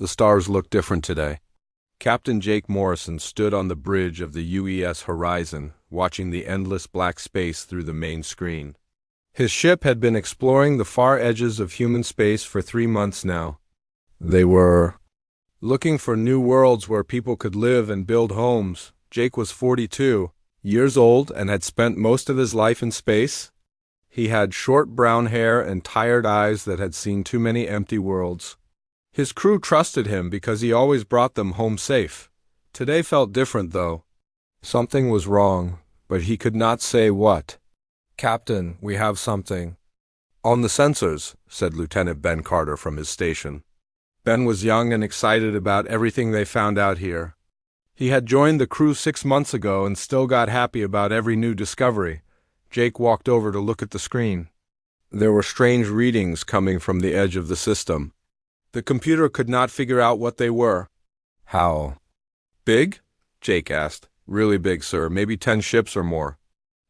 The stars looked different today. Captain Jake Morrison stood on the bridge of the UES Horizon, watching the endless black space through the main screen. His ship had been exploring the far edges of human space for 3 months now. They were looking for new worlds where people could live and build homes. Jake was 42 years old and had spent most of his life in space. He had short brown hair and tired eyes that had seen too many empty worlds. His crew trusted him because he always brought them home safe. Today felt different, though. Something was wrong, but he could not say what. "Captain, we have something." "On the sensors," said Lieutenant Ben Carter from his station. Ben was young and excited about everything they found out here. He had joined the crew 6 months ago and still got happy about every new discovery. Jake walked over to look at the screen. There were strange readings coming from the edge of the system. The computer could not figure out what they were. "How big?" Jake asked. "Really big, sir. Maybe 10 ships or more.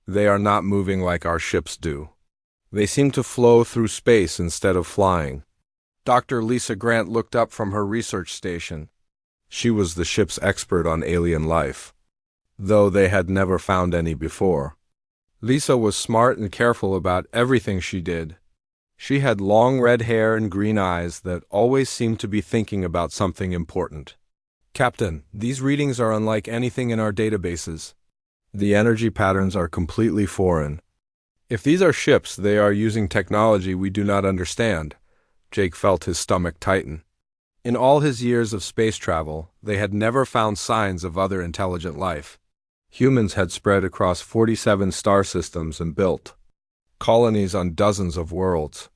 They are not moving like our ships do. They seem to flow through space instead of flying." Dr. Lisa Grant looked up from her research station. She was the ship's expert on alien life, though they had never found any before. Lisa was smart and careful about everything she did. She had long red hair and green eyes that always seemed to be thinking about something important. "Captain, these readings are unlike anything in our databases. The energy patterns are completely foreign. If these are ships, they are using technology we do not understand." Jake felt his stomach tighten. In all his years of space travel, they had never found signs of other intelligent life. Humans had spread across 47 star systems and built colonies on dozens of worlds.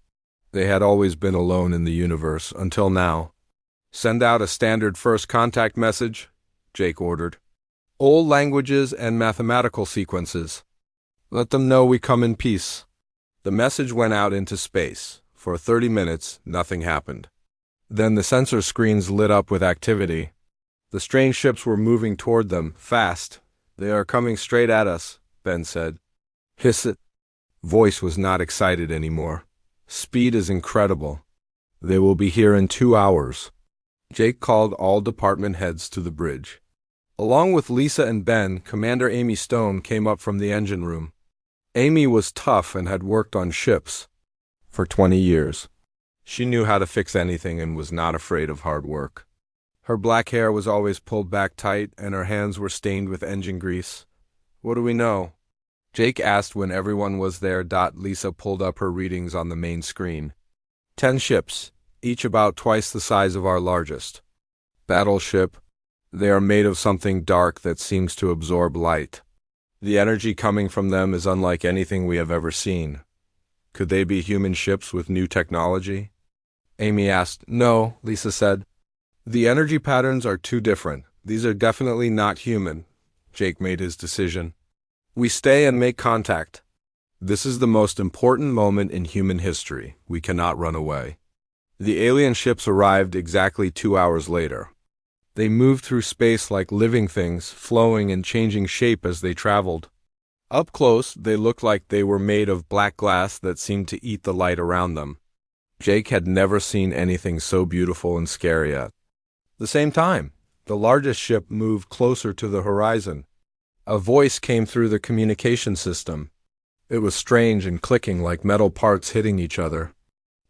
They had always been alone in the universe until now. "Send out a standard first contact message," Jake ordered. "Old languages and mathematical sequences. Let them know we come in peace." The message went out into space. For 30 minutes, nothing happened. Then the sensor screens lit up with activity. The strange ships were moving toward them, fast. "They are coming straight at us," Ben said. "Hiss it." Voice was not excited anymore. "Speed is incredible. They will be here in 2 hours." Jake called all department heads to the bridge. Along with Lisa and Ben, Commander Amy Stone came up from the engine room. Amy was tough and had worked on ships for 20 years. She knew how to fix anything and was not afraid of hard work. Her black hair was always pulled back tight, and her hands were stained with engine grease. "What do we know?" Jake asked when everyone was there. Lisa pulled up her readings on the main screen. 10 ships, each about twice the size of our largest. Battleship. They are made of something dark that seems to absorb light. The energy coming from them is unlike anything we have ever seen. Could they be human ships with new technology? Amy asked. "No," Lisa said. "The energy patterns are too different. These are definitely not human." Jake made his decision. "We stay and make contact. This is the most important moment in human history. We cannot run away." The alien ships arrived exactly 2 hours later. They moved through space like living things, flowing and changing shape as they traveled. Up close, they looked like they were made of black glass that seemed to eat the light around them. Jake had never seen anything so beautiful and scary at the same time. The largest ship moved closer to the horizon. A voice came through the communication system. It was strange and clicking like metal parts hitting each other.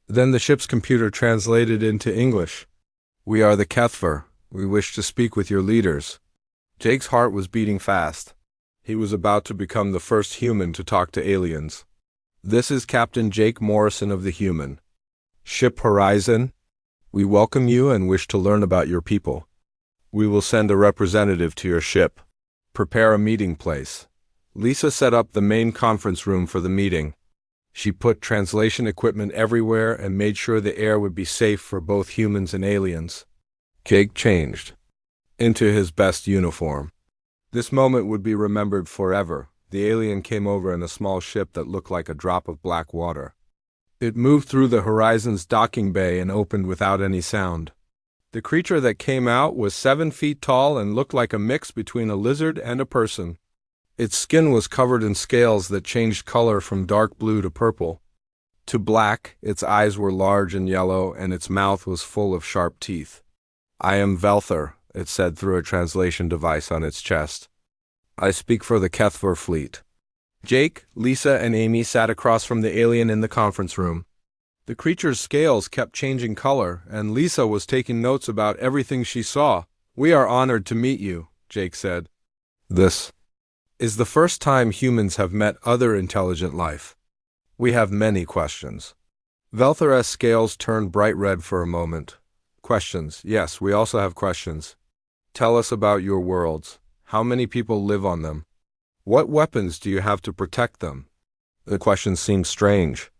Then the ship's computer translated into English. "We are the Kethver. We wish to speak with your leaders." Jake's heart was beating fast. He was about to become the first human to talk to aliens. "This is Captain Jake Morrison of the Human Ship Horizon. We welcome you and wish to learn about your people. We will send a representative to your ship. Prepare a meeting place." Lisa set up the main conference room for the meeting. She put translation equipment everywhere and made sure the air would be safe for both humans and aliens. Jake changed into his best uniform. This moment would be remembered forever. The alien came over in a small ship that looked like a drop of black water. It moved through the horizon's docking bay and opened without any sound. The creature that came out was 7 feet tall and looked like a mix between a lizard and a person. Its skin was covered in scales that changed color from dark blue to purple to black. Its eyes were large and yellow, and its mouth was full of sharp teeth. I am Velther, it said through a translation device on its chest. I speak for the Kethver fleet. Jake, Lisa, and Amy sat across from the alien in the conference room. The creature's scales kept changing color, and Lisa was taking notes about everything she saw. We are honored to meet you, Jake said. This is the first time humans have met other intelligent life. We have many questions. Velther's scales turned bright red for a moment. Questions. Yes, we also have questions. Tell us about your worlds. How many people live on them? What weapons do you have to protect them? The questions seemed strange.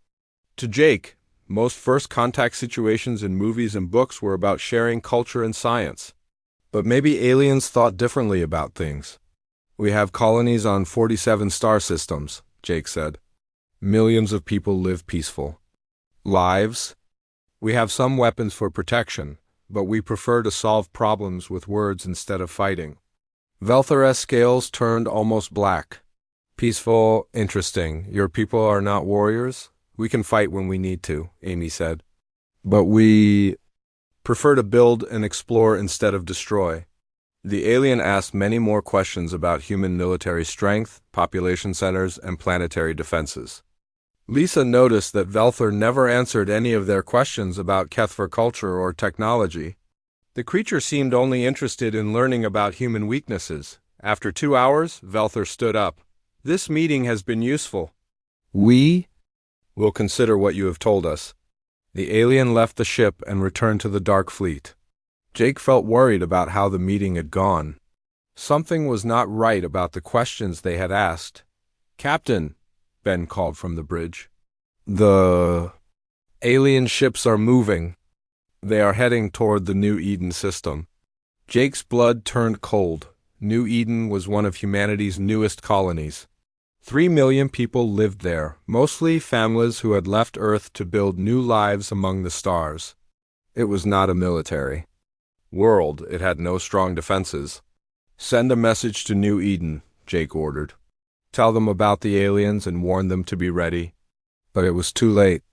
To Jake, most first contact situations in movies and books were about sharing culture and science. But maybe aliens thought differently about things. We have colonies on 47 star systems, Jake said. Millions of people live peaceful lives. We have some weapons for protection, but we prefer to solve problems with words instead of fighting. Velther's scales turned almost black. Peaceful, interesting. Your people are not warriors? We can fight when we need to, Amy said. But we prefer to build and explore instead of destroy. The alien asked many more questions about human military strength, population centers, and planetary defenses. Lisa noticed that Velther never answered any of their questions about Kethver culture or technology. The creature seemed only interested in learning about human weaknesses. After 2 hours, Velther stood up. This meeting has been useful. We will consider what you have told us. The alien left the ship and returned to the Dark Fleet. Jake felt worried about how the meeting had gone. Something was not right about the questions they had asked. Captain, Ben called from the bridge. The alien ships are moving. They are heading toward the New Eden system. Jake's blood turned cold. New Eden was one of humanity's newest colonies. 3 million people lived there, mostly families who had left Earth to build new lives among the stars. It was not a military world. It had no strong defenses. Send a message to New Eden, Jake ordered. Tell them about the aliens and warn them to be ready. But it was too late.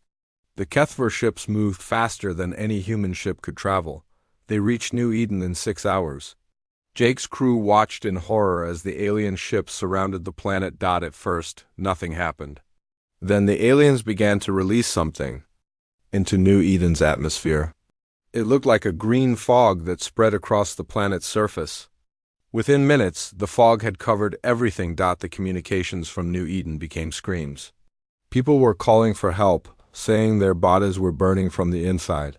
The Kethver ships moved faster than any human ship could travel. They reached New Eden in 6 hours. Jake's crew watched in horror as the alien ships surrounded the planet. At first, nothing happened. Then the aliens began to release something into New Eden's atmosphere. It looked like a green fog that spread across the planet's surface. Within minutes, the fog had covered everything. The communications from New Eden became screams. People were calling for help, saying their bodies were burning from the inside.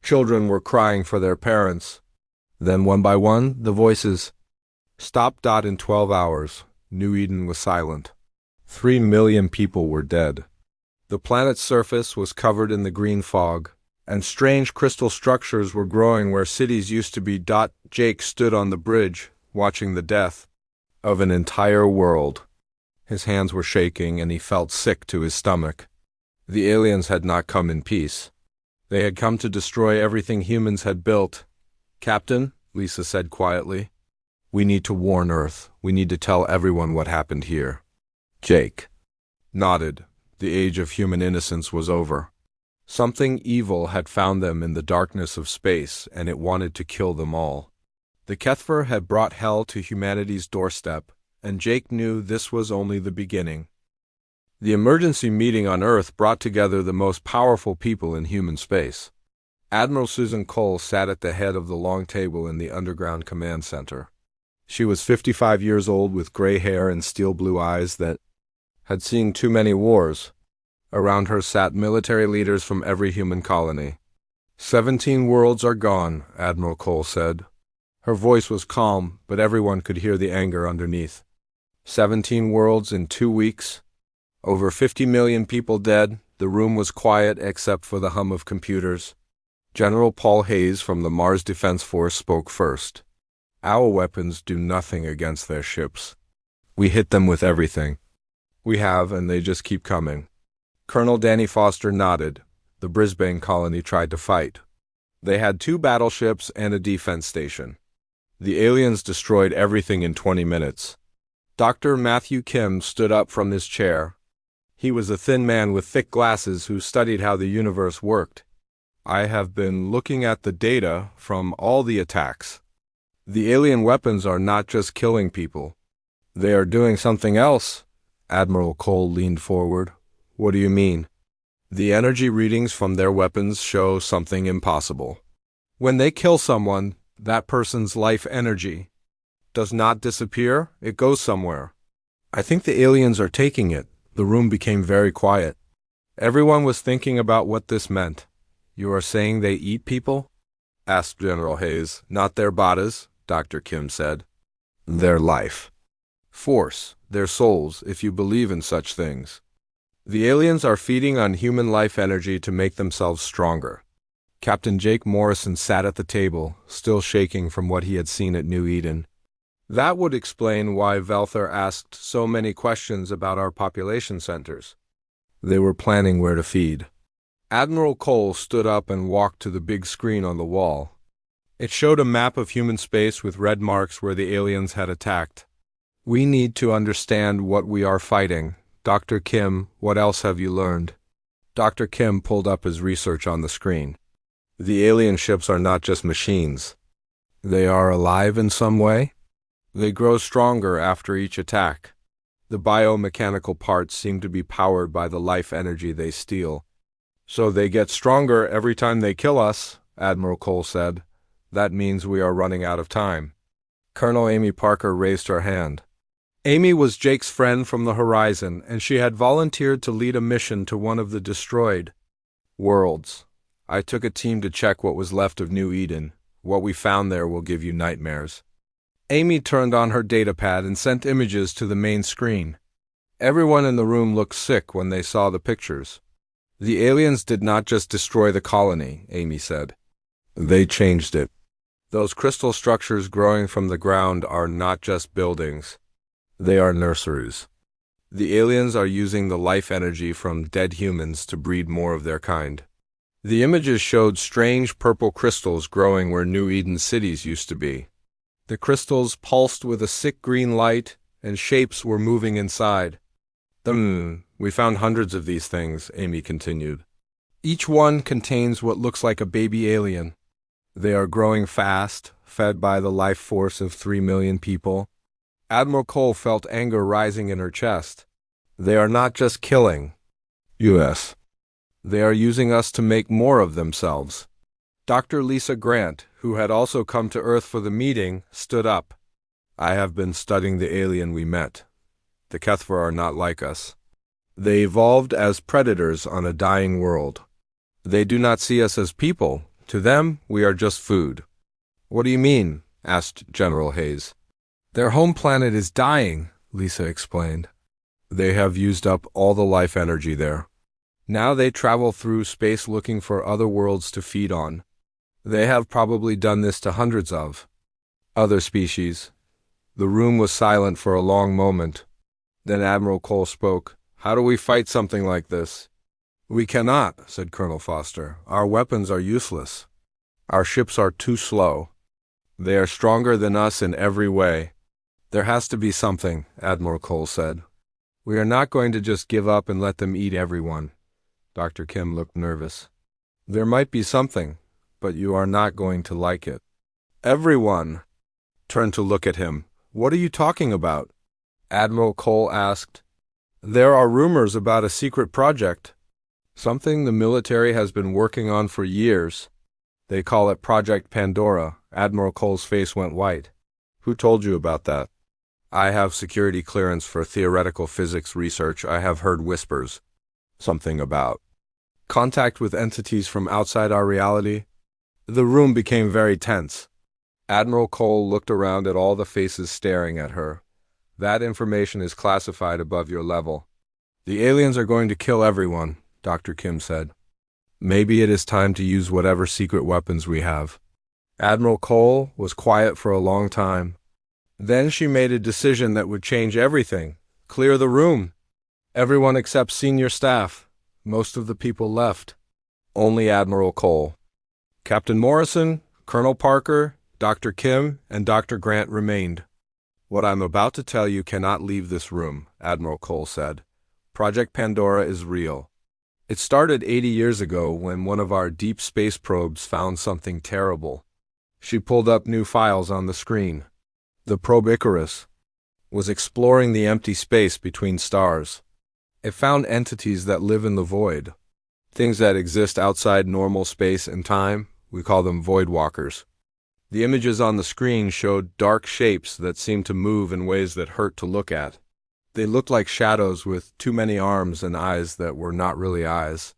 Children were crying for their parents. Then, one by one, the voices stopped. In 12 hours, New Eden was silent. 3 million people were dead. The planet's surface was covered in the green fog, and strange crystal structures were growing where cities used to be. Jake stood on the bridge, watching the death of an entire world. His hands were shaking, and he felt sick to his stomach. The aliens had not come in peace. They had come to destroy everything humans had built. Captain, Lisa said quietly, we need to warn Earth. We need to tell everyone what happened here. Jake nodded. The age of human innocence was over. Something evil had found them in the darkness of space, and it wanted to kill them all. The Kethver had brought hell to humanity's doorstep, and Jake knew this was only the beginning. The emergency meeting on Earth brought together the most powerful people in human space. Admiral Susan Cole sat at the head of the long table in the underground command center. She was 55 years old with gray hair and steel blue eyes that had seen too many wars. Around her sat military leaders from every human colony. 17 worlds are gone, Admiral Cole said. Her voice was calm, but everyone could hear the anger underneath. 17 worlds in 2 weeks. Over 50 million people dead. The room was quiet except for the hum of computers. General Paul Hayes from the Mars Defense Force spoke first. Our weapons do nothing against their ships. We hit them with everything. We have, and they just keep coming. Colonel Danny Foster nodded. The Brisbane colony tried to fight. They had 2 battleships and a defense station. The aliens destroyed everything in 20 minutes. Dr. Matthew Kim stood up from his chair. He was a thin man with thick glasses who studied how the universe worked. I have been looking at the data from all the attacks. The alien weapons are not just killing people. They are doing something else. Admiral Cole leaned forward. What do you mean? The energy readings from their weapons show something impossible. When they kill someone, that person's life energy does not disappear, it goes somewhere. I think the aliens are taking it. The room became very quiet. Everyone was thinking about what this meant. You are saying they eat people? Asked General Hayes. Not their bodies, Dr. Kim said. Their life force, their souls, if you believe in such things. The aliens are feeding on human life energy to make themselves stronger. Captain Jake Morrison sat at the table, still shaking from what he had seen at New Eden. That would explain why Velther asked so many questions about our population centers. They were planning where to feed. Admiral Cole stood up and walked to the big screen on the wall. It showed a map of human space with red marks where the aliens had attacked. We need to understand what we are fighting. Dr. Kim, what else have you learned? Dr. Kim pulled up his research on the screen. The alien ships are not just machines. They are alive in some way. They grow stronger after each attack. The biomechanical parts seem to be powered by the life energy they steal. So they get stronger every time they kill us, Admiral Cole said. That means we are running out of time. Colonel Amy Parker raised her hand. Amy was Jake's friend from the horizon, and she had volunteered to lead a mission to one of the destroyed worlds. I took a team to check what was left of New Eden. What we found there will give you nightmares. Amy turned on her datapad and sent images to the main screen. Everyone in the room looked sick when they saw the pictures. The aliens did not just destroy the colony, Amy said. They changed it. Those crystal structures growing from the ground are not just buildings. They are nurseries. The aliens are using the life energy from dead humans to breed more of their kind. The images showed strange purple crystals growing where New Eden cities used to be. The crystals pulsed with a sick green light, and shapes were moving inside. We found hundreds of these things, Amy continued. Each one contains what looks like a baby alien. They are growing fast, fed by the life force of 3 million people. Admiral Cole felt anger rising in her chest. They are not just killing us. They are using us to make more of themselves. Dr. Lisa Grant, who had also come to Earth for the meeting, stood up. I have been studying the alien we met. The Kethver are not like us. They evolved as predators on a dying world. They do not see us as people. To them, we are just food. What do you mean? Asked General Hayes. Their home planet is dying, Lisa explained. They have used up all the life energy there. Now they travel through space looking for other worlds to feed on. They have probably done this to hundreds of other species. The room was silent for a long moment. Then Admiral Cole spoke. How do we fight something like this? We cannot, said Colonel Foster. Our weapons are useless. Our ships are too slow. They are stronger than us in every way. There has to be something, Admiral Cole said. We are not going to just give up and let them eat everyone. Dr. Kim looked nervous. There might be something, but you are not going to like it. Everyone turned to look at him. What are you talking about? Admiral Cole asked. There are rumors about a secret project. Something the military has been working on for years. They call it Project Pandora. Admiral Cole's face went white. Who told you about that? I have security clearance for theoretical physics research. I have heard whispers. Something about contact with entities from outside our reality. The room became very tense. Admiral Cole looked around at all the faces staring at her. That information is classified above your level. The aliens are going to kill everyone, Dr. Kim said. Maybe it is time to use whatever secret weapons we have. Admiral Cole was quiet for a long time. Then she made a decision that would change everything. Clear the room. Everyone except senior staff. Most of the people left. Only Admiral Cole. Captain Morrison, Colonel Parker, Dr. Kim, and Dr. Grant remained. What I'm about to tell you cannot leave this room, Admiral Cole said. Project Pandora is real. It started 80 years ago when one of our deep space probes found something terrible. She pulled up new files on the screen. The probe Icarus was exploring the empty space between stars. It found entities that live in the void, things that exist outside normal space and time. We call them void walkers. The images on the screen showed dark shapes that seemed to move in ways that hurt to look at. They looked like shadows with too many arms and eyes that were not really eyes.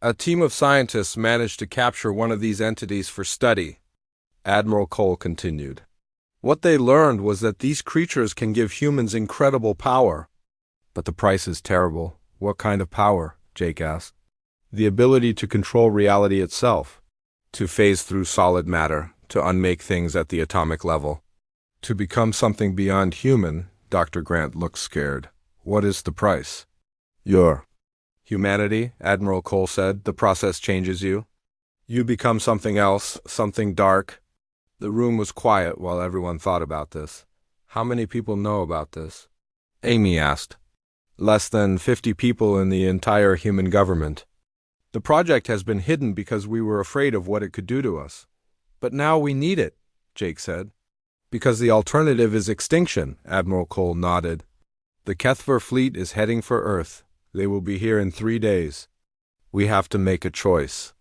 A team of scientists managed to capture one of these entities for study. Admiral Cole continued. What they learned was that these creatures can give humans incredible power. But the price is terrible. What kind of power? Jake asked. The ability to control reality itself, to phase through solid matter, to unmake things at the atomic level, to become something beyond human. Dr. Grant looked scared. What is the price? Your humanity, Admiral Cole said. The process changes you. You become something else, something dark. The room was quiet while everyone thought about this. How many people know about this? Amy asked. Less than 50 people in the entire human government. The project has been hidden because we were afraid of what it could do to us. But now we need it, Jake said. Because the alternative is extinction, Admiral Cole nodded. The Kethver fleet is heading for Earth. They will be here in 3 days. We have to make a choice.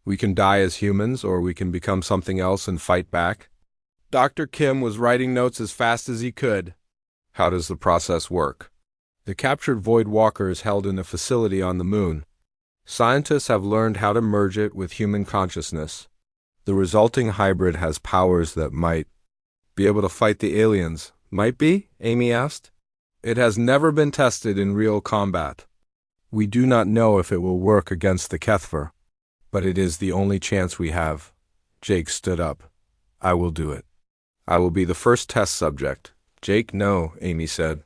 We can die as humans, or we can become something else and fight back. Dr. Kim was writing notes as fast as he could. How does the process work? The captured Void Walker is held in a facility on the moon. Scientists have learned how to merge it with human consciousness. The resulting hybrid has powers that might be able to fight the aliens. Might be? Amy asked. It has never been tested in real combat. We do not know if it will work against the Kethver, but it is the only chance we have. Jake stood up. I will do it. I will be the first test subject. Jake, no, Amy said.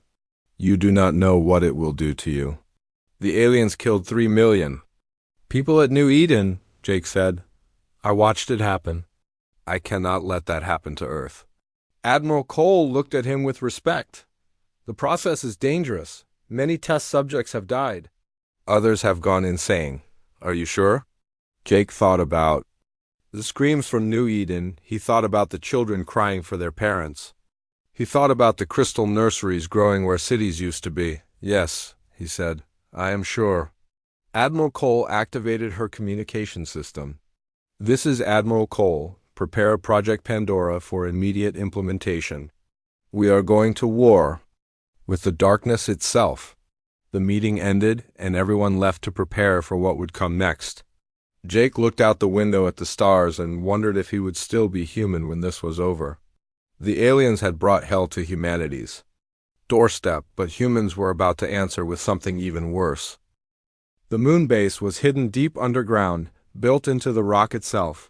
You do not know what it will do to you. The aliens killed 3 million. People at New Eden, Jake said. I watched it happen. I cannot let that happen to Earth. Admiral Cole looked at him with respect. The process is dangerous. Many test subjects have died. Others have gone insane. Are you sure? Jake thought about the screams from New Eden. He thought about the children crying for their parents. He thought about the crystal nurseries growing where cities used to be. Yes, he said, I am sure. Admiral Cole activated her communication system. This is Admiral Cole. Prepare Project Pandora for immediate implementation. We are going to war with the darkness itself. The meeting ended, and everyone left to prepare for what would come next. Jake looked out the window at the stars and wondered if he would still be human when this was over. The aliens had brought hell to humanity's doorstep, but humans were about to answer with something even worse. The moon base was hidden deep underground, built into the rock itself.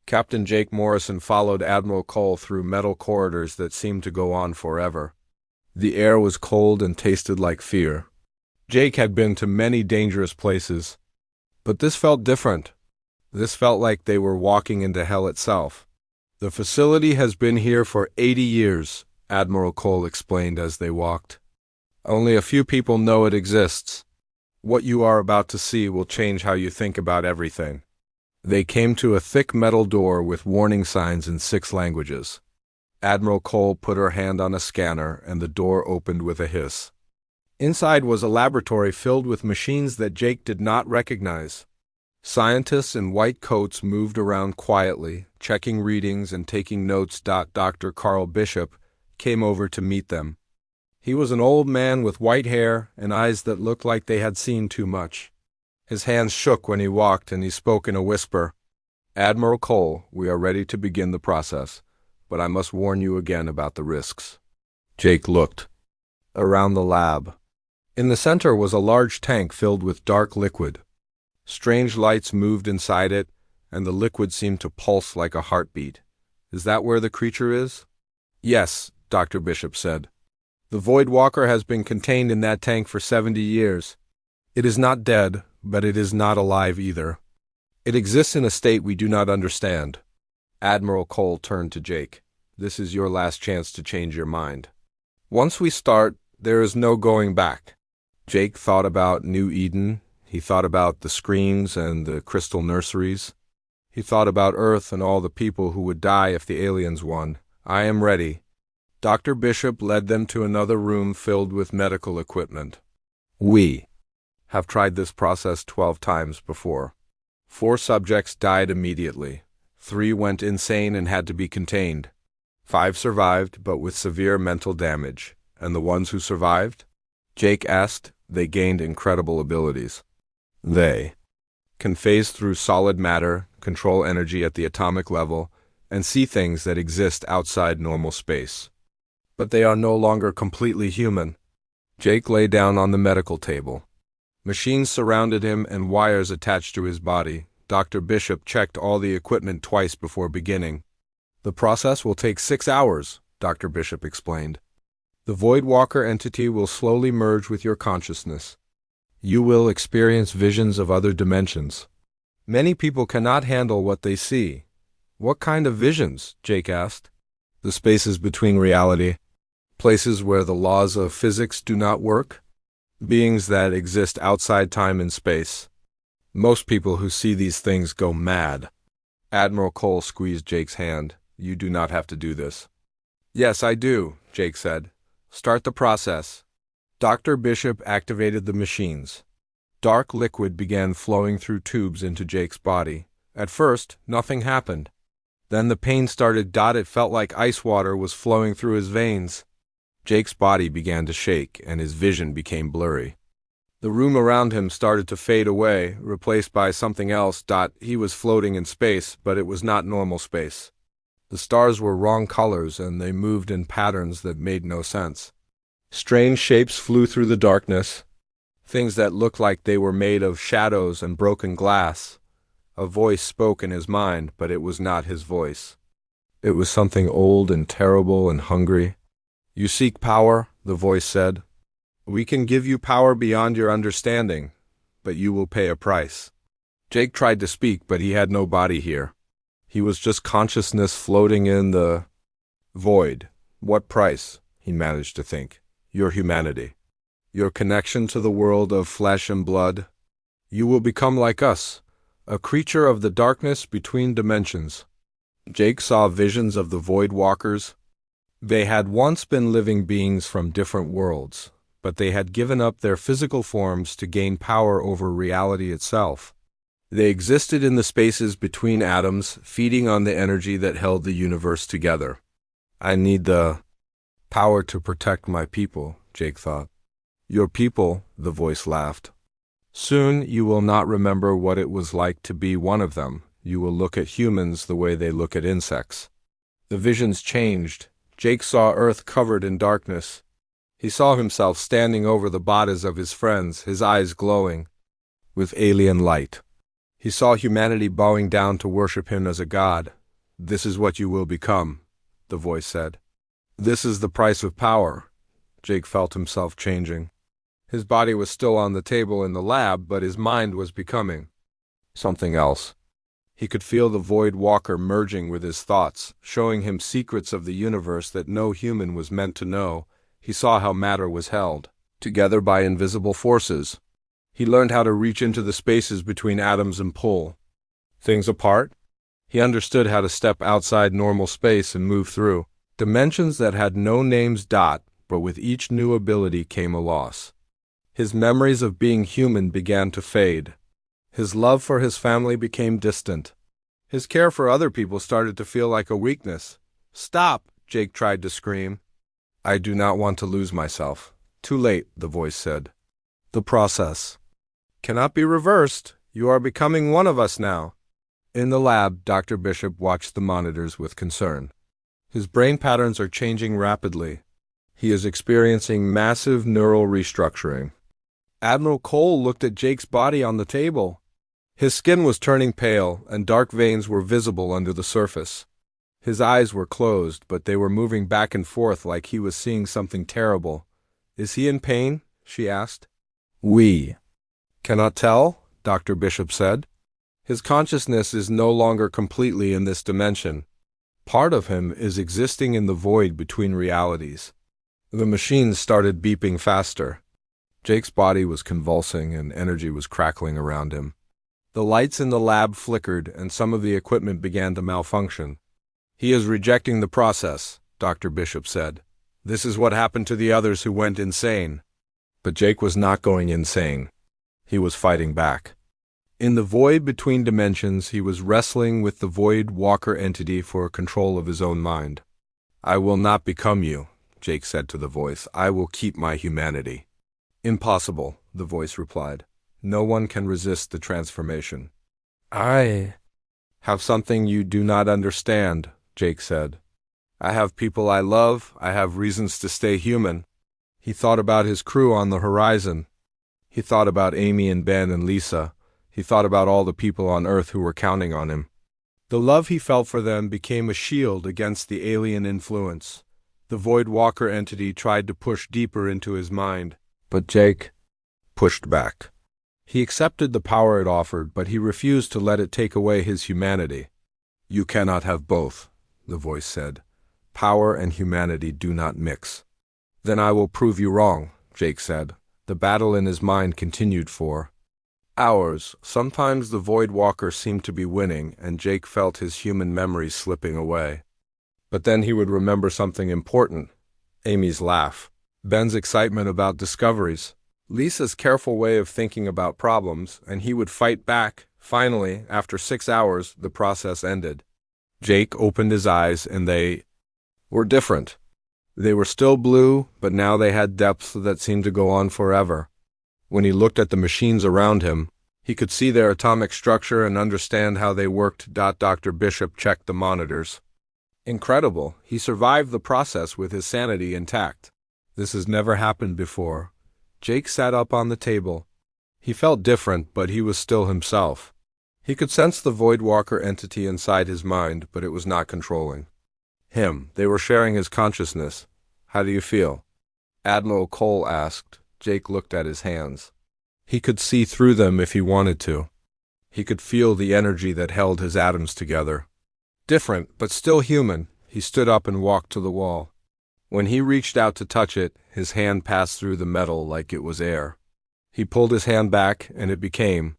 Captain Jake Morrison followed Admiral Cole through metal corridors that seemed to go on forever. The air was cold and tasted like fear. Jake had been to many dangerous places, but this felt different. This felt like they were walking into hell itself. The facility has been here for 80 years, Admiral Cole explained as they walked. Only a few people know it exists. What you are about to see will change how you think about everything. They came to a thick metal door with warning signs in 6 languages. Admiral Cole put her hand on a scanner, and the door opened with a hiss. Inside was a laboratory filled with machines that Jake did not recognize. Scientists in white coats moved around quietly, checking readings and taking notes. Dr. Carl Bishop came over to meet them. He was an old man with white hair and eyes that looked like they had seen too much. His hands shook when he walked, and he spoke in a whisper. Admiral Cole, we are ready to begin the process, but I must warn you again about the risks. Jake looked around the lab. In the center was a large tank filled with dark liquid. Strange lights moved inside it, and the liquid seemed to pulse like a heartbeat. Is that where the creature is? Yes, Dr. Bishop said. The Void Walker has been contained in that tank for 70 years. It is not dead, but it is not alive either. It exists in a state we do not understand. Admiral Cole turned to Jake. This is your last chance to change your mind. Once we start, there is no going back. Jake thought about New Eden. He thought about the screens and the crystal nurseries. He thought about Earth and all the people who would die if the aliens won. "I am ready." Dr. Bishop led them to another room filled with medical equipment. "We have tried this process 12 times before. 4 subjects died immediately. 3 went insane and had to be contained. 5 survived, but with severe mental damage. And the ones who survived?" Jake asked. "They gained incredible abilities. They can phase through solid matter, control energy at the atomic level, and see things that exist outside normal space. But they are no longer completely human." Jake lay down on the medical table. Machines surrounded him and wires attached to his body. Dr. Bishop checked all the equipment twice before beginning. "The process will take 6 hours," Dr. Bishop explained. "The Voidwalker entity will slowly merge with your consciousness. You will experience visions of other dimensions. Many people cannot handle what they see." "What kind of visions?" Jake asked. "The spaces between reality. Places where the laws of physics do not work. Beings that exist outside time and space. Most people who see these things go mad." Admiral Cole squeezed Jake's hand. "You do not have to do this." "Yes, I do," Jake said. "Start the process." Dr. Bishop activated the machines. Dark liquid began flowing through tubes into Jake's body. At first, nothing happened. Then the pain started. It felt like ice water was flowing through his veins. Jake's body began to shake, and his vision became blurry. The room around him started to fade away, replaced by something else. He was floating in space, but it was not normal space. The stars were wrong colors, and they moved in patterns that made no sense. Strange shapes flew through the darkness, things that looked like they were made of shadows and broken glass. A voice spoke in his mind, but it was not his voice. It was something old and terrible and hungry. "You seek power," the voice said. "We can give you power beyond your understanding, but you will pay a price." Jake tried to speak, but he had no body here. He was just consciousness floating in the void. "What price?" he managed to think. "Your humanity. Your connection to the world of flesh and blood. You will become like us, a creature of the darkness between dimensions." Jake saw visions of the Voidwalkers. They had once been living beings from different worlds, but they had given up their physical forms to gain power over reality itself. They existed in the spaces between atoms, feeding on the energy that held the universe together. "I need the power to protect my people," Jake thought. "Your people," the voice laughed. "Soon you will not remember what it was like to be one of them. You will look at humans the way they look at insects." The visions changed. Jake saw Earth covered in darkness. He saw himself standing over the bodies of his friends, his eyes glowing with alien light. He saw humanity bowing down to worship him as a god. "This is what you will become," the voice said. "This is the price of power." Jake felt himself changing. His body was still on the table in the lab, but his mind was becoming something else. He could feel the Void Walker merging with his thoughts, showing him secrets of the universe that no human was meant to know. He saw how matter was held together by invisible forces. He learned how to reach into the spaces between atoms and pull things apart. He understood how to step outside normal space and move through dimensions that had no names. But with each new ability came a loss. His memories of being human began to fade. His love for his family became distant. His care for other people started to feel like a weakness. "Stop!" Jake tried to scream. "I do not want to lose myself." "Too late," the voice said. "The process cannot be reversed. You are becoming one of us now." In the lab, Dr. Bishop watched the monitors with concern. His brain patterns are changing rapidly. He is experiencing massive neural restructuring. Admiral Cole looked at Jake's body on the table. His skin was turning pale, and dark veins were visible under the surface. His eyes were closed, but they were moving back and forth like he was seeing something terrible. "Is he in pain?" she asked. "We cannot tell," Dr. Bishop said. "His consciousness is no longer completely in this dimension. Part of him is existing in the void between realities." The machines started beeping faster. Jake's body was convulsing and energy was crackling around him. The lights in the lab flickered and some of the equipment began to malfunction. "He is rejecting the process," Dr. Bishop said. "This is what happened to the others who went insane." But Jake was not going insane. He was fighting back. In the void between dimensions, he was wrestling with the Void Walker entity for control of his own mind. "I will not become you," Jake said to the voice. "I will keep my humanity." "Impossible," the voice replied. "No one can resist the transformation." "I have something you do not understand," Jake said. "I have people I love. I have reasons to stay human." He thought about his crew on the horizon. He thought about Amy and Ben and Lisa. He thought about all the people on Earth who were counting on him. The love he felt for them became a shield against the alien influence. The Void Walker entity tried to push deeper into his mind, but Jake pushed back. He accepted the power it offered, but he refused to let it take away his humanity. "You cannot have both," the voice said. "Power and humanity do not mix." "Then I will prove you wrong," Jake said. The battle in his mind continued for hours. Sometimes the Void Walker seemed to be winning, and Jake felt his human memory slipping away. But then he would remember something important: Amy's laugh, Ben's excitement about discoveries, Lisa's careful way of thinking about problems, and he would fight back. Finally, after 6 hours, the process ended. Jake opened his eyes, and they were different. They were still blue, but now they had depths that seemed to go on forever. When he looked at the machines around him, he could see their atomic structure and understand how they worked. Dr. Bishop checked the monitors. Incredible, he survived the process with his sanity intact. This has never happened before. Jake sat up on the table. He felt different, but he was still himself. He could sense the Void Walker entity inside his mind, but it was not controlling him. They were sharing his consciousness. "How do you feel?" Admiral Cole asked. Jake looked at his hands. He could see through them if he wanted to. He could feel the energy that held his atoms together. Different, but still human. He stood up and walked to the wall. When he reached out to touch it, his hand passed through the metal like it was air. He pulled his hand back, and it became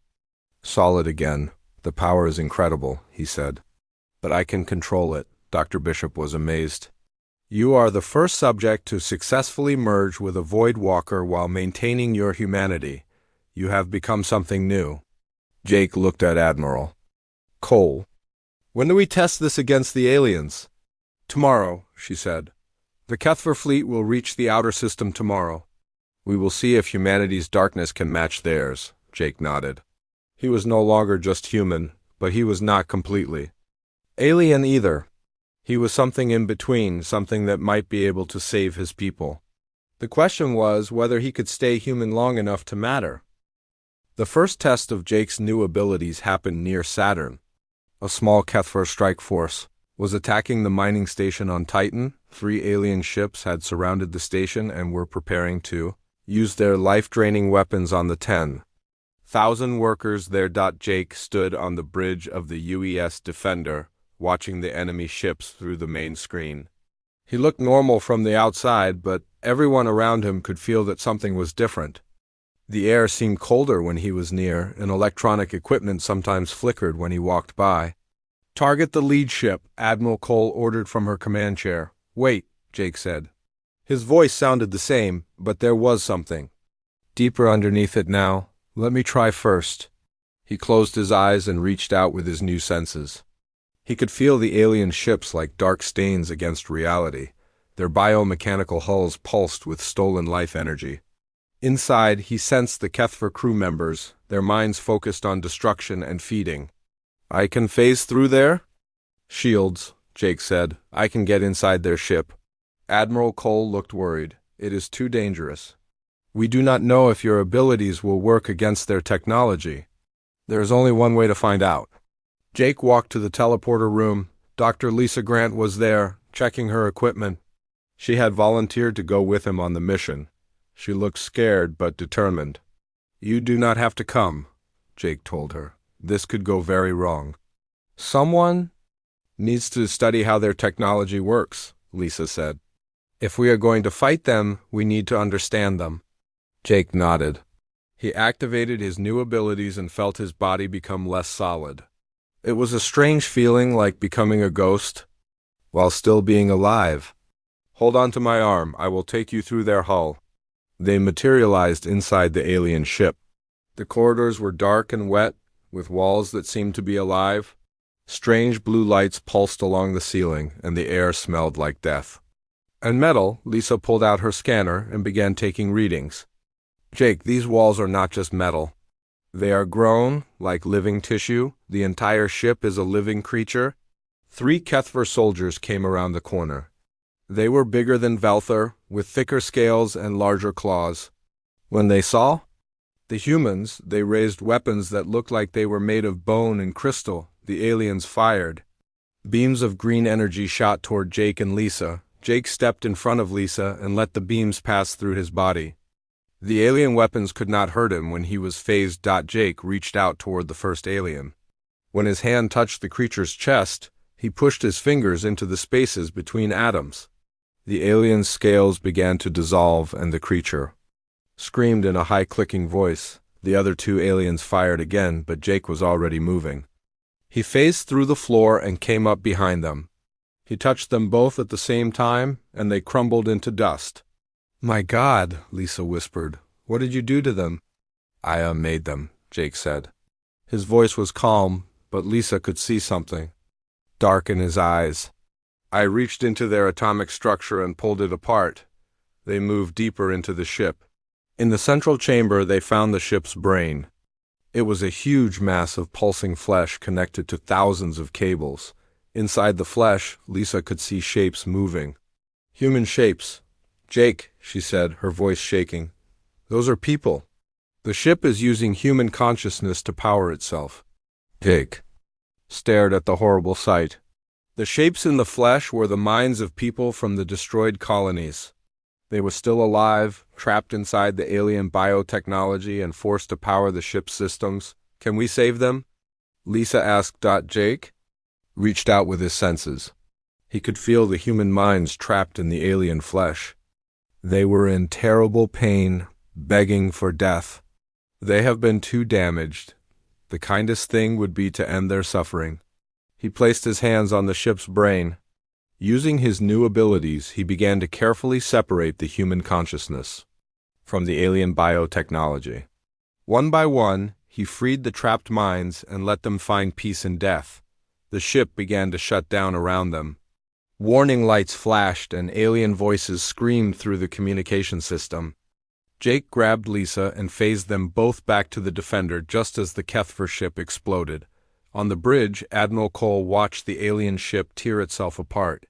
solid again. "The power is incredible," he said. "But I can control it." Dr. Bishop was amazed. "You are the first subject to successfully merge with a Void Walker while maintaining your humanity. You have become something new." Jake looked at Admiral Cole. "When do we test this against the aliens?" "Tomorrow," she said. "The Kethver fleet will reach the outer system tomorrow. We will see if humanity's darkness can match theirs." Jake nodded. He was no longer just human, but he was not completely alien either. He was something in between, something that might be able to save his people. The question was whether he could stay human long enough to matter. The first test of Jake's new abilities happened near Saturn. A small Kethver strike force was attacking the mining station on Titan. 3 alien ships had surrounded the station and were preparing to use their life-draining weapons on the 10,000 workers there. Jake stood on the bridge of the UES Defender, watching the enemy ships through the main screen. He looked normal from the outside, but everyone around him could feel that something was different. The air seemed colder when he was near, and electronic equipment sometimes flickered when he walked by. "Target the lead ship," Admiral Cole ordered from her command chair. "Wait," Jake said. His voice sounded the same, but there was something deeper underneath it now. "Let me try first." He closed his eyes and reached out with his new senses. He could feel the alien ships like dark stains against reality. Their biomechanical hulls pulsed with stolen life energy. Inside, he sensed the Kethver crew members, their minds focused on destruction and feeding. "I can phase through there?" "Shields," Jake said. "I can get inside their ship." Admiral Cole looked worried. "It is too dangerous. We do not know if your abilities will work against their technology. There is only one way to find out." Jake walked to the teleporter room. Dr. Lisa Grant was there, checking her equipment. She had volunteered to go with him on the mission. She looked scared but determined. "You do not have to come," Jake told her. "This could go very wrong." "Someone needs to study how their technology works," Lisa said. "If we are going to fight them, we need to understand them." Jake nodded. He activated his new abilities and felt his body become less solid. It was a strange feeling, like becoming a ghost, while still being alive. Hold on to my arm, I will take you through their hull. They materialized inside the alien ship. The corridors were dark and wet, with walls that seemed to be alive. Strange blue lights pulsed along the ceiling, and the air smelled like death. And metal, Lisa pulled out her scanner and began taking readings. Jake, these walls are not just metal. They are grown, like living tissue. The entire ship is a living creature. 3 Kethver soldiers came around the corner. They were bigger than Velthor, with thicker scales and larger claws. When they saw the humans, they raised weapons that looked like they were made of bone and crystal. The aliens fired. Beams of green energy shot toward Jake and Lisa. Jake stepped in front of Lisa and let the beams pass through his body. The alien weapons could not hurt him when he was phased. Jake reached out toward the first alien. When his hand touched the creature's chest, he pushed his fingers into the spaces between atoms. The alien's scales began to dissolve, and the creature screamed in a high-clicking voice. The other 2 aliens fired again, but Jake was already moving. He phased through the floor and came up behind them. He touched them both at the same time, and they crumbled into dust. "My God," Lisa whispered. "What did you do to them?" "I made them," Jake said. His voice was calm, but Lisa could see something dark in his eyes. "I reached into their atomic structure and pulled it apart." They moved deeper into the ship. In the central chamber, they found the ship's brain. It was a huge mass of pulsing flesh connected to thousands of cables. Inside the flesh, Lisa could see shapes moving. "Human shapes." "Jake," she said, her voice shaking. "Those are people. The ship is using human consciousness to power itself." Jake stared at the horrible sight. The shapes in the flesh were the minds of people from the destroyed colonies. They were still alive, trapped inside the alien biotechnology and forced to power the ship's systems. "Can we save them?" Lisa asked. Jake reached out with his senses. He could feel the human minds trapped in the alien flesh. They were in terrible pain, begging for death. They have been too damaged. The kindest thing would be to end their suffering. He placed his hands on the ship's brain. Using his new abilities, he began to carefully separate the human consciousness from the alien biotechnology. One by one, he freed the trapped minds and let them find peace in death. The ship began to shut down around them. Warning lights flashed and alien voices screamed through the communication system. Jake grabbed Lisa and phased them both back to the Defender just as the Kethver ship exploded. On the bridge, Admiral Cole watched the alien ship tear itself apart.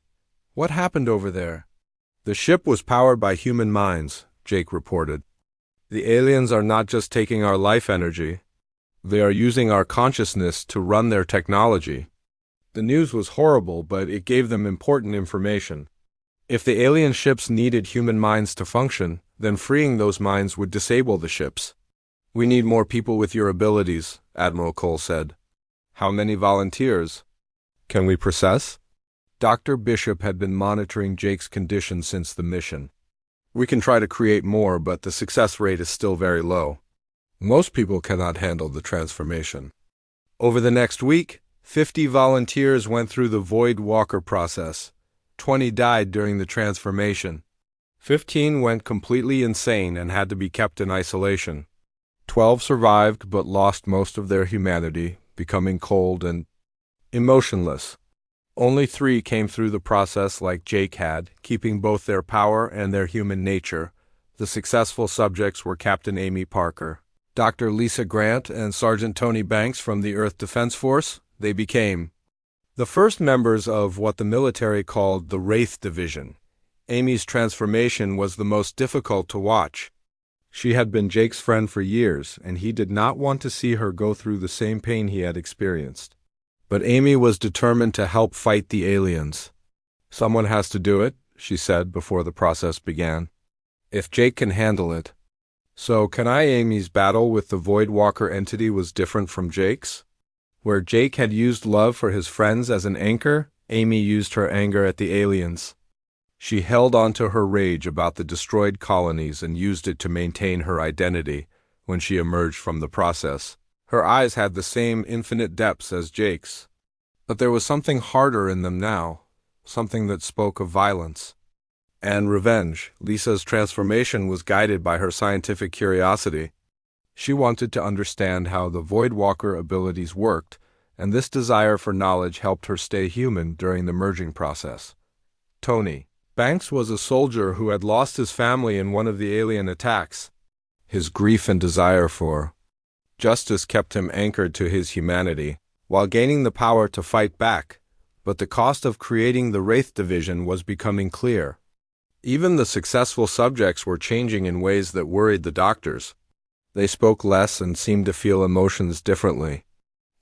"What happened over there?" "The ship was powered by human minds," Jake reported. "The aliens are not just taking our life energy. They are using our consciousness to run their technology." The news was horrible, but it gave them important information. If the alien ships needed human minds to function, then freeing those minds would disable the ships. "We need more people with your abilities," Admiral Cole said. "How many volunteers?" "Can we process?" Dr. Bishop had been monitoring Jake's condition since the mission. "We can try to create more, but the success rate is still very low. Most people cannot handle the transformation." Over the next week, 50 volunteers went through the Void Walker process. 20 died during the transformation. 15 went completely insane and had to be kept in isolation. 12 survived but lost most of their humanity, becoming cold and emotionless. Only 3 came through the process like Jake had, keeping both their power and their human nature. The successful subjects were Captain Amy Parker, Dr. Lisa Grant, and Sergeant Tony Banks from the Earth Defense Force. They became the first members of what the military called the Wraith Division. Amy's transformation was the most difficult to watch. She had been Jake's friend for years, and he did not want to see her go through the same pain he had experienced. But Amy was determined to help fight the aliens. "Someone has to do it," she said before the process began. "If Jake can handle it." So Amy's battle with the Void Walker entity was different from Jake's. Where Jake had used love for his friends as an anchor, Amy used her anger at the aliens. She held on to her rage about the destroyed colonies and used it to maintain her identity when she emerged from the process. Her eyes had the same infinite depths as Jake's, but there was something harder in them now, something that spoke of violence and revenge. Lisa's transformation was guided by her scientific curiosity. She wanted to understand how the Voidwalker abilities worked, and this desire for knowledge helped her stay human during the merging process. Tony Banks was a soldier who had lost his family in one of the alien attacks. His grief and desire for justice kept him anchored to his humanity, while gaining the power to fight back, but the cost of creating the Wraith Division was becoming clear. Even the successful subjects were changing in ways that worried the doctors. They spoke less and seemed to feel emotions differently.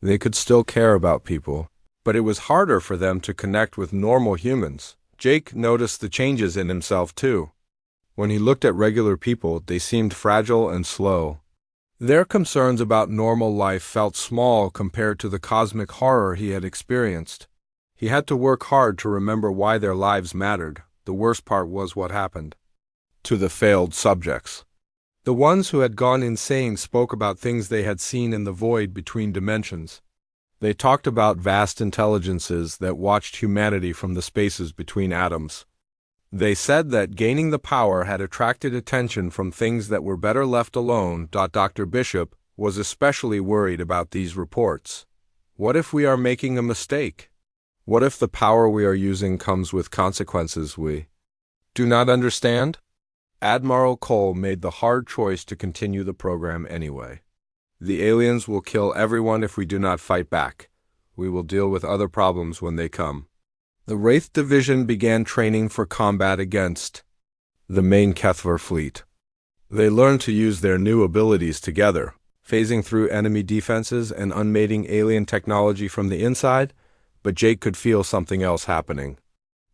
They could still care about people, but it was harder for them to connect with normal humans. Jake noticed the changes in himself too. When he looked at regular people, they seemed fragile and slow. Their concerns about normal life felt small compared to the cosmic horror he had experienced. He had to work hard to remember why their lives mattered. The worst part was what happened to the failed subjects. The ones who had gone insane spoke about things they had seen in the void between dimensions. They talked about vast intelligences that watched humanity from the spaces between atoms. They said that gaining the power had attracted attention from things that were better left alone. Dr. Bishop was especially worried about these reports. What if we are making a mistake? What if the power we are using comes with consequences we do not understand? Admiral Cole made the hard choice to continue the program anyway. The aliens will kill everyone if we do not fight back. We will deal with other problems when they come. The Wraith Division began training for combat against the main Kethver fleet. They learned to use their new abilities together, phasing through enemy defenses and unmating alien technology from the inside, but Jake could feel something else happening.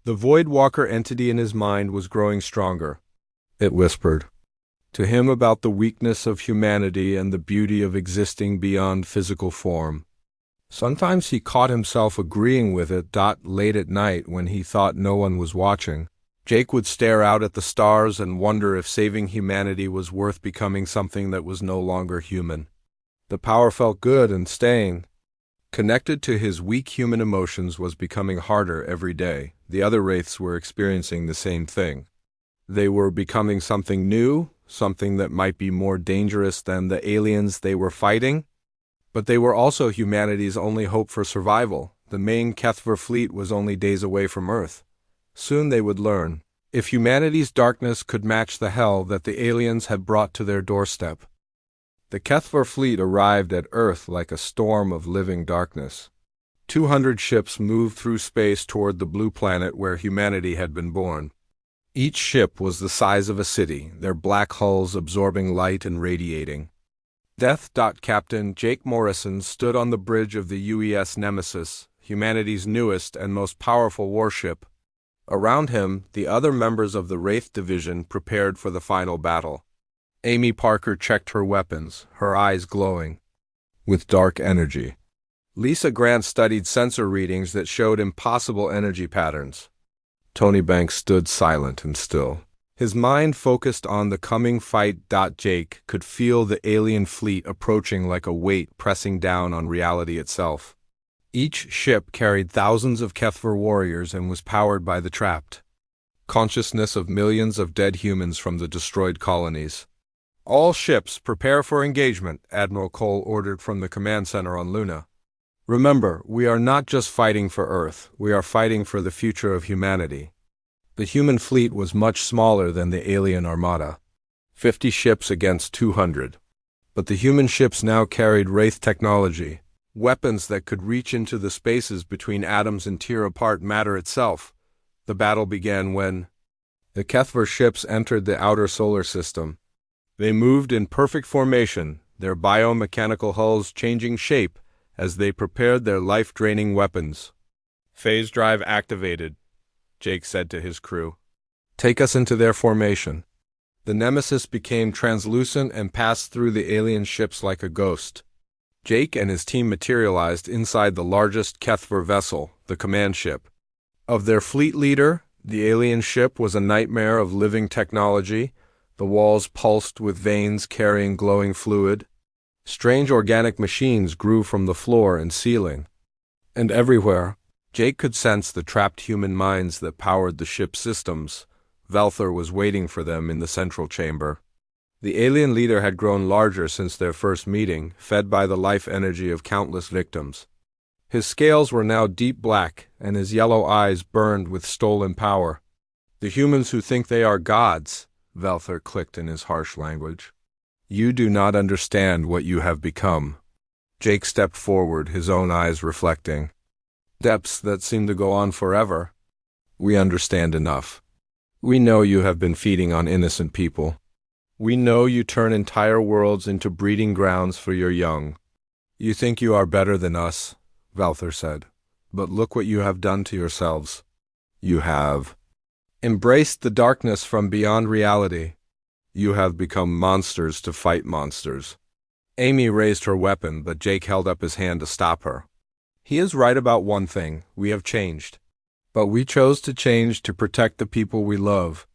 The Voidwalker entity in his mind was growing stronger. It whispered to him about the weakness of humanity and the beauty of existing beyond physical form. Sometimes he caught himself agreeing with it. Late at night, when he thought no one was watching, Jake would stare out at the stars and wonder if saving humanity was worth becoming something that was no longer human. The power felt good, and staying connected to his weak human emotions was becoming harder every day. The other wraiths were experiencing the same thing. They were becoming something new, something that might be more dangerous than the aliens they were fighting. But they were also humanity's only hope for survival. The main Kethver fleet was only days away from Earth. Soon they would learn if humanity's darkness could match the hell that the aliens had brought to their doorstep. The Kethver fleet arrived at Earth like a storm of living darkness. 200 ships moved through space toward the blue planet where humanity had been born. Each ship was the size of a city, their black hulls absorbing light and radiating. Death. Captain Jake Morrison stood on the bridge of the UES Nemesis, humanity's newest and most powerful warship. Around him, the other members of the Wraith Division prepared for the final battle. Amy Parker checked her weapons, her eyes glowing with dark energy. Lisa Grant studied sensor readings that showed impossible energy patterns. Tony Banks stood silent and still, his mind focused on the coming fight. Jake could feel the alien fleet approaching like a weight pressing down on reality itself. Each ship carried thousands of Kethver warriors and was powered by the trapped consciousness of millions of dead humans from the destroyed colonies. All ships prepare for engagement, Admiral Cole ordered from the command center on Luna. Remember, we are not just fighting for Earth, we are fighting for the future of humanity. The human fleet was much smaller than the alien armada, 50 ships against 200. But the human ships now carried Wraith technology, weapons that could reach into the spaces between atoms and tear apart matter itself. The battle began when the Kethver ships entered the outer solar system. They moved in perfect formation, their biomechanical hulls changing shape as they prepared their life-draining weapons. Phase drive activated, Jake said to his crew. Take us into their formation. The Nemesis became translucent and passed through the alien ships like a ghost. Jake and his team materialized inside the largest Kethver vessel, the command ship of their fleet leader, The alien ship was a nightmare of living technology. The walls pulsed with veins carrying glowing fluid. Strange organic machines grew from the floor and ceiling. And everywhere, Jake could sense the trapped human minds that powered the ship's systems. Valthor was waiting for them in the central chamber. The alien leader had grown larger since their first meeting, fed by the life energy of countless victims. His scales were now deep black, and his yellow eyes burned with stolen power. "The humans who think they are gods," Valthor clicked in his harsh language. "You do not understand what you have become." Jake stepped forward, his own eyes reflecting. "Depths that seem to go on forever. We understand enough. We know you have been feeding on innocent people. We know you turn entire worlds into breeding grounds for your young. You think you are better than us," Valthor said. "But look what you have done to yourselves. You have embraced the darkness from beyond reality. You have become monsters to fight monsters." Amy raised her weapon, but Jake held up his hand to stop her. "He is right about one thing. We have changed. But we chose to change to protect the people we love."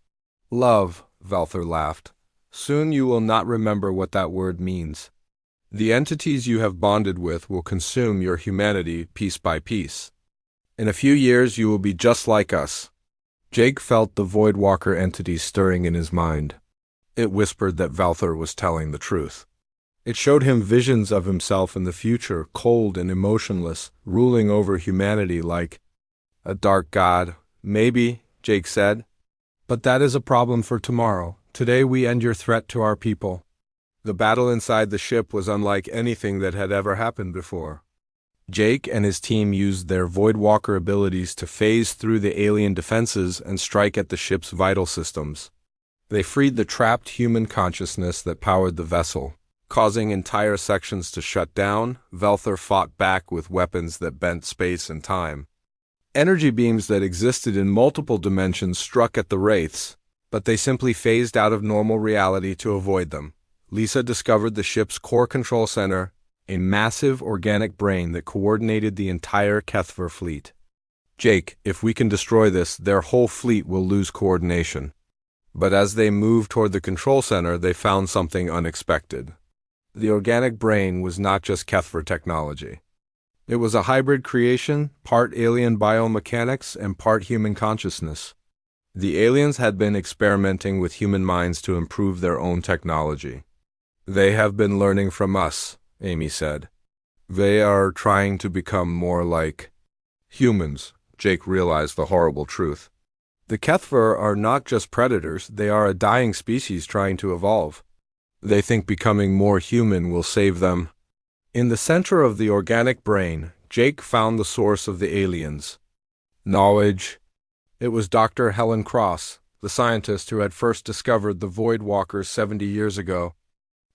"Love," Valthor laughed. "Soon you will not remember what that word means. The entities you have bonded with will consume your humanity piece by piece. In a few years you will be just like us." Jake felt the Voidwalker entity stirring in his mind. It whispered that Valthor was telling the truth. It showed him visions of himself in the future, cold and emotionless, ruling over humanity like a dark god. "Maybe," Jake said. "But that is a problem for tomorrow. Today we end your threat to our people." The battle inside the ship was unlike anything that had ever happened before. Jake and his team used their Voidwalker abilities to phase through the alien defenses and strike at the ship's vital systems. They freed the trapped human consciousness that powered the vessel. Causing entire sections to shut down, Valthor fought back with weapons that bent space and time. Energy beams that existed in multiple dimensions struck at the wraiths, but they simply phased out of normal reality to avoid them. Lisa discovered the ship's core control center, a massive organic brain that coordinated the entire Kethver fleet. "Jake, if we can destroy this, their whole fleet will lose coordination." But as they moved toward the control center, they found something unexpected. The organic brain was not just Kethver technology. It was a hybrid creation, part alien biomechanics and part human consciousness. The aliens had been experimenting with human minds to improve their own technology. "They have been learning from us," Amy said. "They are trying to become more like humans." Jake realized the horrible truth. The Kethver are not just predators, they are a dying species trying to evolve. They think becoming more human will save them. In the center of the organic brain, Jake found the source of the aliens' knowledge. It was Dr. Helen Cross, the scientist who had first discovered the Voidwalkers 70 years ago.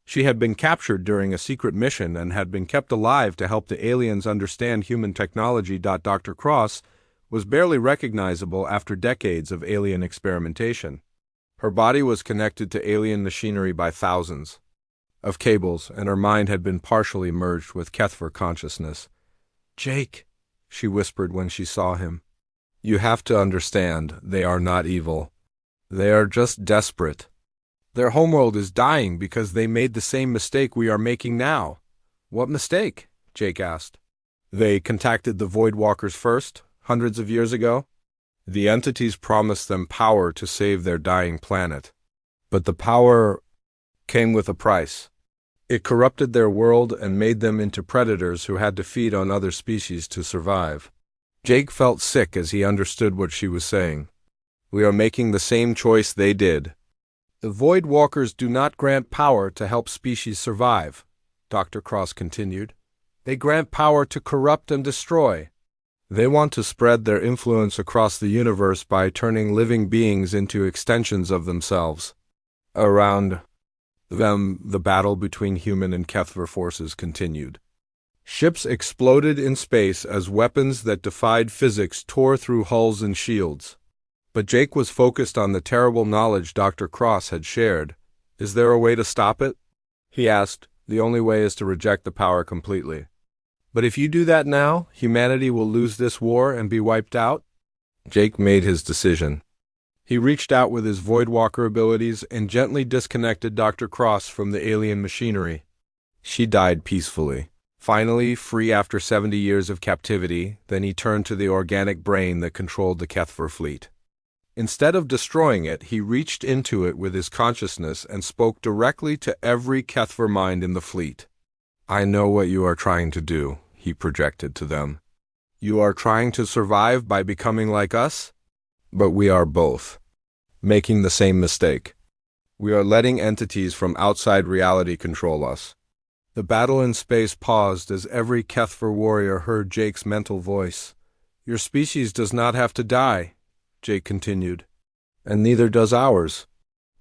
She had been captured during a secret mission and had been kept alive to help the aliens understand human technology. Dr. Cross was barely recognizable after decades of alien experimentation. Her body was connected to alien machinery by thousands of cables, and her mind had been partially merged with Kethver consciousness. "Jake," she whispered when she saw him, "you have to understand, they are not evil. They are just desperate. Their homeworld is dying because they made the same mistake we are making now." "What mistake?" Jake asked. "They contacted the Voidwalkers first, hundreds of years ago. The entities promised them power to save their dying planet. But the power came with a price. It corrupted their world and made them into predators who had to feed on other species to survive." Jake felt sick as he understood what she was saying. "We are making the same choice they did." "The Voidwalkers do not grant power to help species survive," Dr. Cross continued. "They grant power to corrupt and destroy. They want to spread their influence across the universe by turning living beings into extensions of themselves. Around them, the battle between human and Kethver forces continued. Ships exploded in space as weapons that defied physics tore through hulls and shields. But Jake was focused on the terrible knowledge Dr. Cross had shared. "Is there a way to stop it?" he asked. "The only way is to reject the power completely." "But if you do that now, humanity will lose this war and be wiped out?" Jake made his decision. He reached out with his Voidwalker abilities and gently disconnected Dr. Cross from the alien machinery. She died peacefully. Finally, free after 70 years of captivity, then he turned to the organic brain that controlled the Kethver fleet. Instead of destroying it, he reached into it with his consciousness and spoke directly to every Kethver mind in the fleet. "I know what you are trying to do," he projected to them. "You are trying to survive by becoming like us? But we are both making the same mistake. We are letting entities from outside reality control us." The battle in space paused as every Kethver warrior heard Jake's mental voice. "Your species does not have to die," Jake continued, "and neither does ours.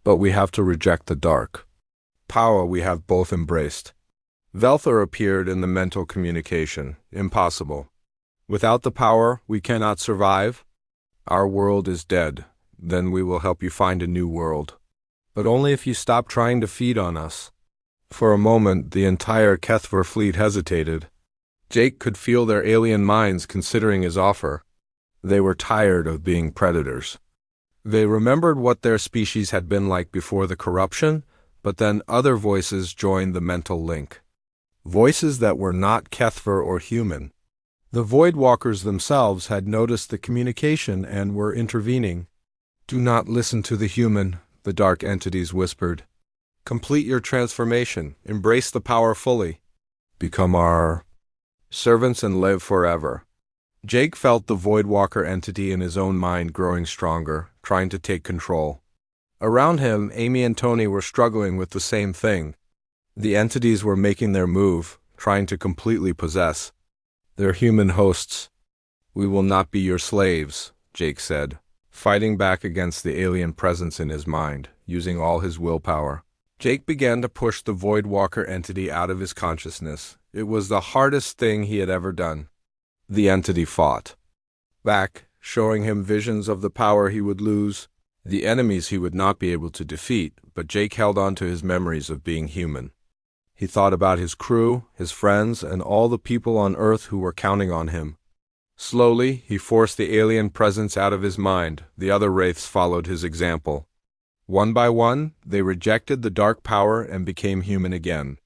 But we have to reject the dark power we have both embraced." Velthor appeared in the mental communication. "Impossible. Without the power, we cannot survive. Our world is dead. Then we will help you find a new world. But only if you stop trying to feed on us." For a moment, the entire Kethver fleet hesitated. Jake could feel their alien minds considering his offer. They were tired of being predators. They remembered what their species had been like before the corruption, but then other voices joined the mental link. Voices that were not Kethver or human. The Voidwalkers themselves had noticed the communication and were intervening. "Do not listen to the human," the dark entities whispered. "Complete your transformation. Embrace the power fully. Become our servants and live forever." Jake felt the Voidwalker entity in his own mind growing stronger, trying to take control. Around him, Amy and Tony were struggling with the same thing. The entities were making their move, trying to completely possess their human hosts. "We will not be your slaves," Jake said, fighting back against the alien presence in his mind, using all his willpower. Jake began to push the Voidwalker entity out of his consciousness. It was the hardest thing he had ever done. The entity fought back, showing him visions of the power he would lose, the enemies he would not be able to defeat, but Jake held on to his memories of being human. He thought about his crew, his friends, and all the people on Earth who were counting on him. Slowly, he forced the alien presence out of his mind. The other wraiths followed his example. One by one, they rejected the dark power and became human again.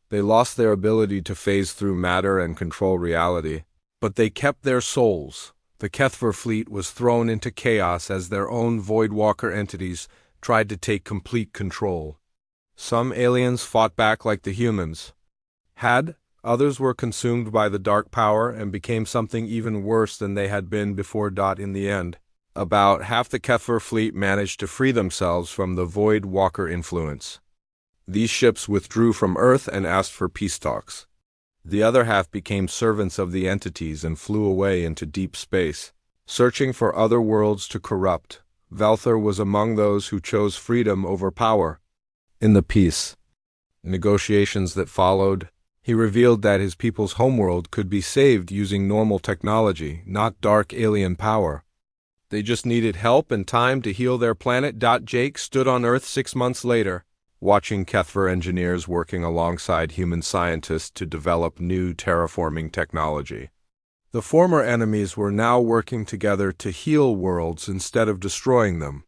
They lost their ability to phase through matter and control reality, but they kept their souls. The Kethver fleet was thrown into chaos as their own Voidwalker entities tried to take complete control. Some aliens fought back like the humans others were consumed by the dark power and became something even worse than they had been before. In the end, about half the Kethver fleet managed to free themselves from the Voidwalker influence. These ships withdrew from Earth and asked for peace talks. The other half became servants of the entities and flew away into deep space, searching for other worlds to corrupt. Velthor was among those who chose freedom over power. In the peace negotiations that followed, he revealed that his people's homeworld could be saved using normal technology, not dark alien power. They just needed help and time to heal their planet. Jake stood on Earth 6 months later, watching Kethver engineers working alongside human scientists to develop new terraforming technology. The former enemies were now working together to heal worlds instead of destroying them.